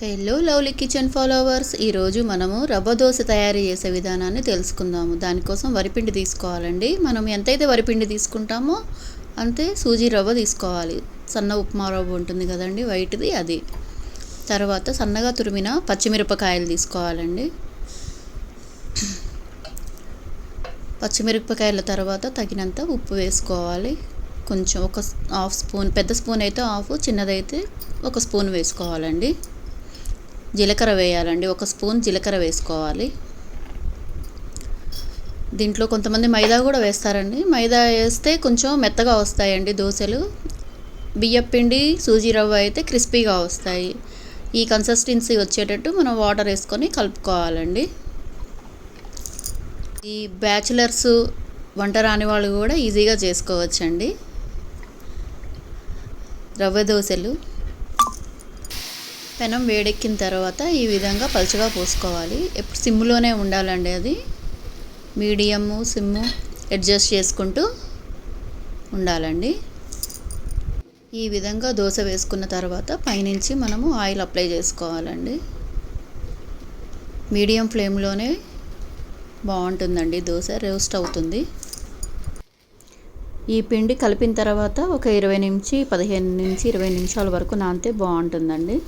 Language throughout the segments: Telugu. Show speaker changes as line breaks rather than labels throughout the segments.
హలో లవ్లీ కిచెన్ ఫాలోవర్స్, ఈరోజు మనము రవ్వ దోశ తయారు చేసే విధానాన్ని తెలుసుకుందాము. దానికోసం వరిపిండి తీసుకోవాలండి. మనం ఎంతైతే వరిపిండి తీసుకుంటామో అంతే సూజీ రవ్వ తీసుకోవాలి. సన్న ఉప్మా రవ్వ ఉంటుంది కదండి, వైట్ది అది. తర్వాత సన్నగా తురిమిన పచ్చిమిరపకాయలు తీసుకోవాలండి. పచ్చిమిరపకాయల తర్వాత తగినంత ఉప్పు వేసుకోవాలి. కొంచెం ఒక హాఫ్ స్పూన్, పెద్ద స్పూన్ అయితే హాఫ్, చిన్నదైతే ఒక స్పూన్ వేసుకోవాలండి. జీలకర్ర వేయాలండి, ఒక స్పూన్ జీలకర్ర వేసుకోవాలి. దీంట్లో కొంతమంది మైదా కూడా వేస్తారండి. మైదా వేస్తే కొంచెం మెత్తగా వస్తాయండి దోశలు. బియ్యపిండి సూజీ రవ్వ అయితే క్రిస్పీగా వస్తాయి. ఈ కన్సిస్టెన్సీ వచ్చేటట్టు మనం వాటర్ వేసుకొని కలుపుకోవాలండి. ఈ బ్యాచిలర్స్, వంట రాని వాళ్ళు కూడా ఈజీగా చేసుకోవచ్చండి రవ్వ దోశలు. పెనం వేడెక్కిన తర్వాత ఈ విధంగా పలుచగా పోసుకోవాలి. ఎప్పుడు సిమ్లోనే ఉండాలండి, అది మీడియము సిమ్ము అడ్జస్ట్ చేసుకుంటూ ఉండాలండి. ఈ విధంగా దోశ వేసుకున్న తర్వాత పైనుంచి మనము ఆయిల్ అప్లై చేసుకోవాలండి. మీడియం ఫ్లేమ్లోనే బాగుంటుందండి దోశ, రోస్ట్ అవుతుంది. ఈ పిండి కలిపిన తర్వాత ఒక 15 నుంచి 20 నిమిషాల వరకు నానితే బాగుంటుందండి.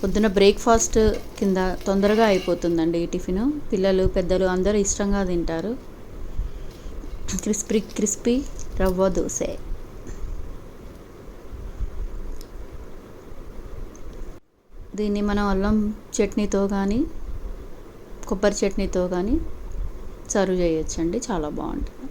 పొద్దున బ్రేక్ఫాస్ట్ కింద తొందరగా అయిపోతుందండి ఈ టిఫిన్. పిల్లలు పెద్దలు అందరూ ఇష్టంగా తింటారు. క్రిస్పీ రవ్వ దోశ. దీన్ని మనం అల్లం చట్నీతో కానీ కొబ్బరి చట్నీతో కానీ సర్వ్ చేయొచ్చండి, చాలా బాగుంటుంది.